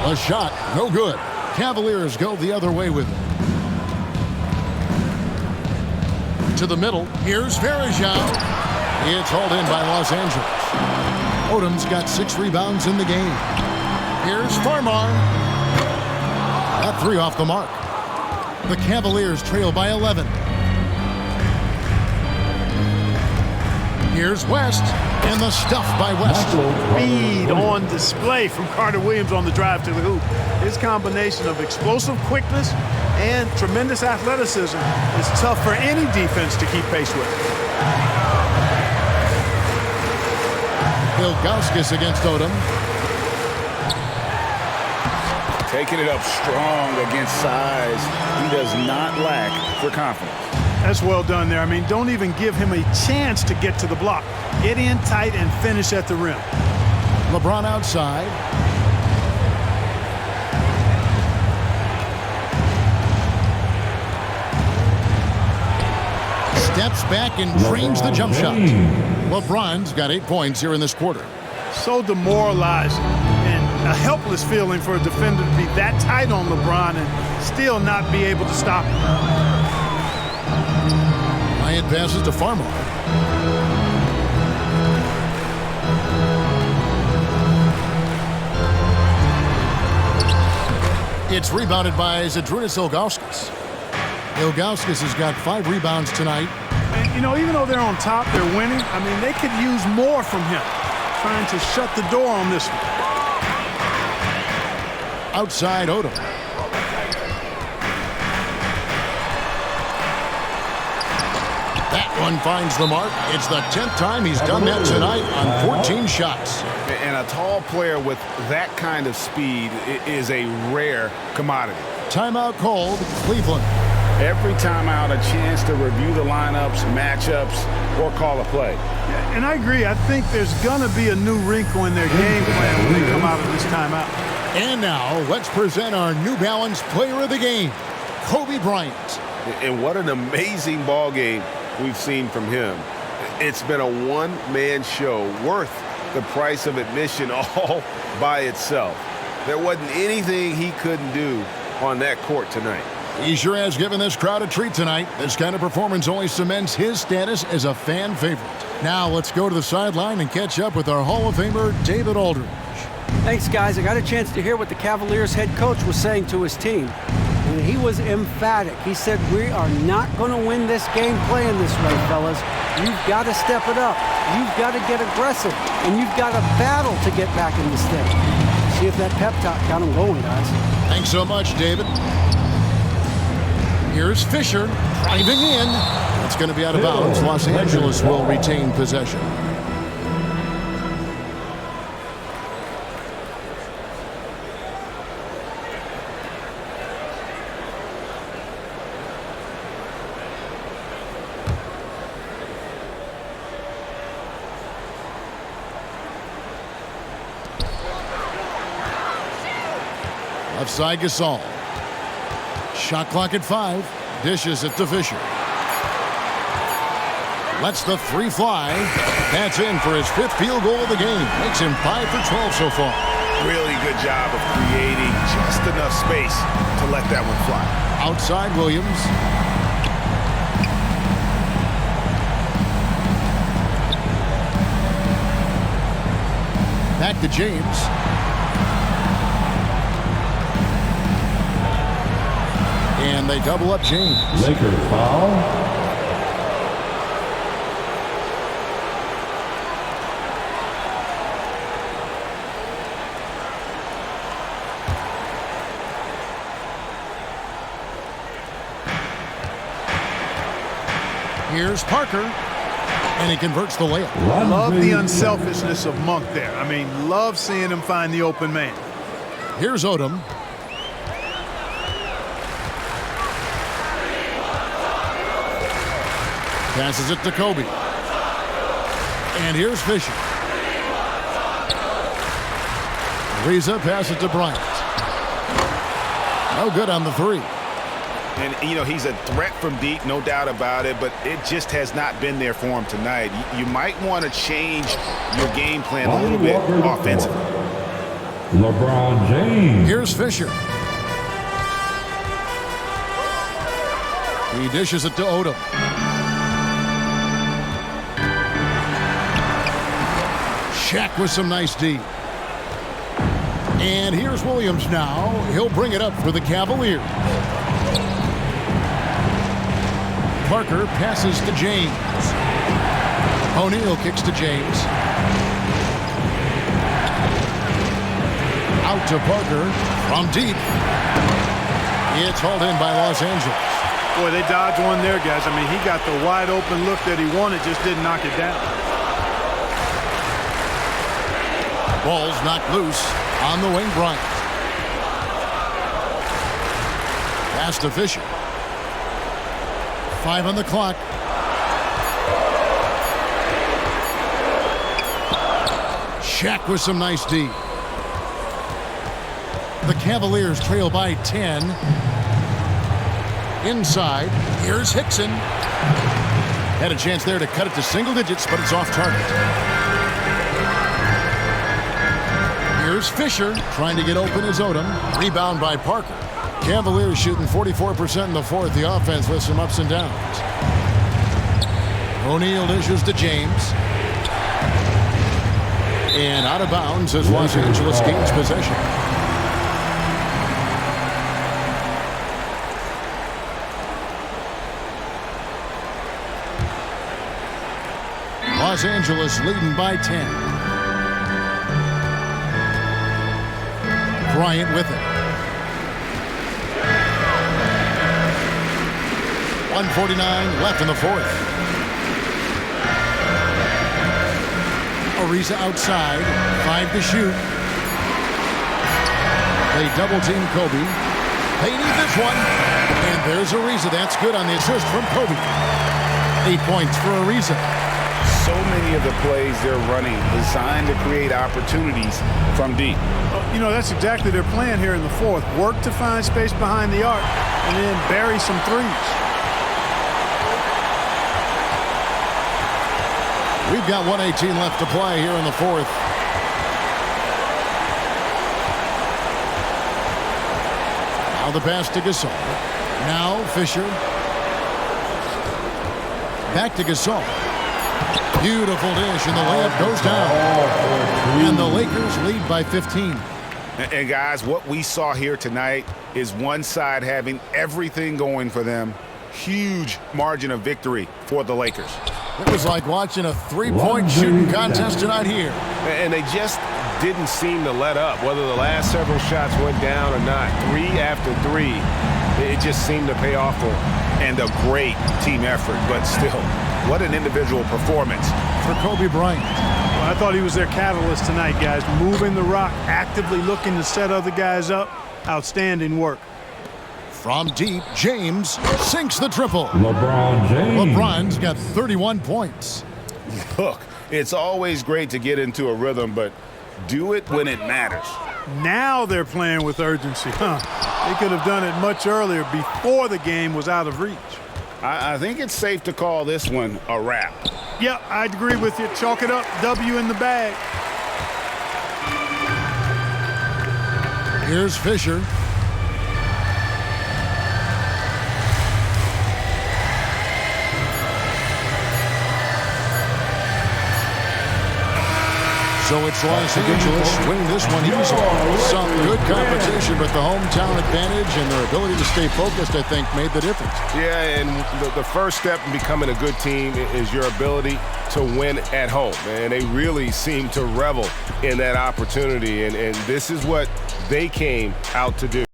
A shot, no good. Cavaliers go the other way with it. to the middle. Here's Verajao. It's hauled in by Los Angeles. Odom's got 6 rebounds in the game. Here's Farmar. That 3 off the mark. The Cavaliers trail by 11. Here's West, and the stuff by West. Speed on display from Carter Williams on the drive to the hoop. His combination of explosive quickness and tremendous athleticism is tough for any defense to keep pace with. Ilgauskas against Odom. Taking it up strong against size. He does not lack for confidence. That's well done there. I mean, don't even give him a chance to get to the block. Get in tight and finish at the rim. LeBron outside. Steps back and drains the jump shot. LeBron's got 8 points here in this quarter. So demoralizing and a helpless feeling for a defender to be that tight on LeBron and still not be able to stop him. Bryant passes to Farmar. It's rebounded by Zydrunas Ilgauskas. Ilgauskas has got 5 rebounds tonight. And, you know, even though they're on top, they're winning. I mean, they could use more from him. Trying to shut the door on this one. Outside Odom. That one finds the mark. It's the 10th time he's done that tonight on 14 shots. And a tall player with that kind of speed is a rare commodity. Timeout called, Cleveland. Every timeout, a chance to review the lineups, matchups, or call a play. Yeah, and I agree. I think there's going to be a new wrinkle in their game plan when they come out of this timeout. And now, let's present our New Balance Player of the Game, Kobe Bryant. And what an amazing ball game we've seen from him. It's been a one-man show worth the price of admission all by itself. There wasn't anything he couldn't do on that court tonight. He sure has given this crowd a treat tonight. This kind of performance only cements his status as a fan favorite. Now let's go to the sideline and catch up with our Hall of Famer, David Aldridge. Thanks, guys. I got a chance to hear what the Cavaliers head coach was saying to his team. And he was emphatic. He said, we are not going to win this game playing this way, fellas. You've got to step it up. You've got to get aggressive. And you've got to battle to get back in this thing. See if that pep talk got them going, guys. Thanks so much, David. Here's Fisher driving in. It's going to be out of bounds. Los Angeles will retain possession. Left side Gasol. Shot clock at 5. Dishes it to Fisher. Lets the 3 fly. That's in for his 5th field goal of the game. Makes him 5 for 12 so far. Really good job of creating just enough space to let that one fly. Outside Williams. Back to James. And they double up James. Lakers foul. Here's Parker, and he converts the layup. Love the unselfishness of Monk there. I mean, love seeing him find the open man. Here's Odom. Passes it to Kobe. And here's Fisher. Ariza passes to Bryant. No good on the 3. And, you know, he's a threat from deep, no doubt about it, but it just has not been there for him tonight. You might want to change your game plan a little bit offensively. LeBron James. Here's Fisher. He dishes it to Odom. Shaq with some nice D. And here's Williams now. He'll bring it up for the Cavaliers. Parker passes to James. O'Neal kicks to James. Out to Parker from deep. It's hauled in by Los Angeles. Boy, they dodged one there, guys. I mean, he got the wide open look that he wanted, just didn't knock it down. Ball's knocked loose on the wing. Bryant. Pass to Fisher. 5 on the clock. Shaq with some nice D. The Cavaliers trail by 10. Inside, here's Hickson. Had a chance there to cut it to single digits, but it's off target. Here's Fisher trying to get open as Odom. Rebound by Parker. Cavaliers shooting 44% in the fourth. The offense with some ups and downs. O'Neal dishes to James. And out of bounds as Los Angeles gains possession. Los Angeles leading by 10. Bryant with it. 1:49 left in the fourth. Ariza outside. 5 to shoot. They double team Kobe. They need this one. And there's Ariza. That's good on the assist from Kobe. 8 points for Ariza. So many of the plays they're running designed to create opportunities from deep. You know, that's exactly their plan here in the fourth. Work to find space behind the arc and then bury some threes. We've got 1:18 left to play here in the fourth. Now the pass to Gasol. Now Fisher. Back to Gasol. Beautiful dish, and the layup goes down. And the Lakers lead by 15. And guys, what we saw here tonight is one side having everything going for them. Huge margin of victory for the Lakers. It was like watching a three-point shooting contest tonight here. And they just didn't seem to let up, whether the last several shots went down or not. 3 after 3, it just seemed to pay off for them. And a great team effort, but still, what an individual performance for Kobe Bryant. Well, I thought he was their catalyst tonight, guys. Moving the rock, actively looking to set other guys up. Outstanding work. From deep, James sinks the triple. LeBron James. LeBron's got 31 points. Look, it's always great to get into a rhythm, but do it when it matters. Now they're playing with urgency. They could have done it much earlier, before the game was out of reach. I think it's safe to call this one a wrap. Yeah, I'd agree with you. Chalk it up. W in the bag. Here's Fisher. So it's Los Angeles winning this one easily. Some good competition, but the hometown advantage and their ability to stay focused, I think, made the difference. Yeah, and the first step in becoming a good team is your ability to win at home. And they really seem to revel in that opportunity, and this is what they came out to do.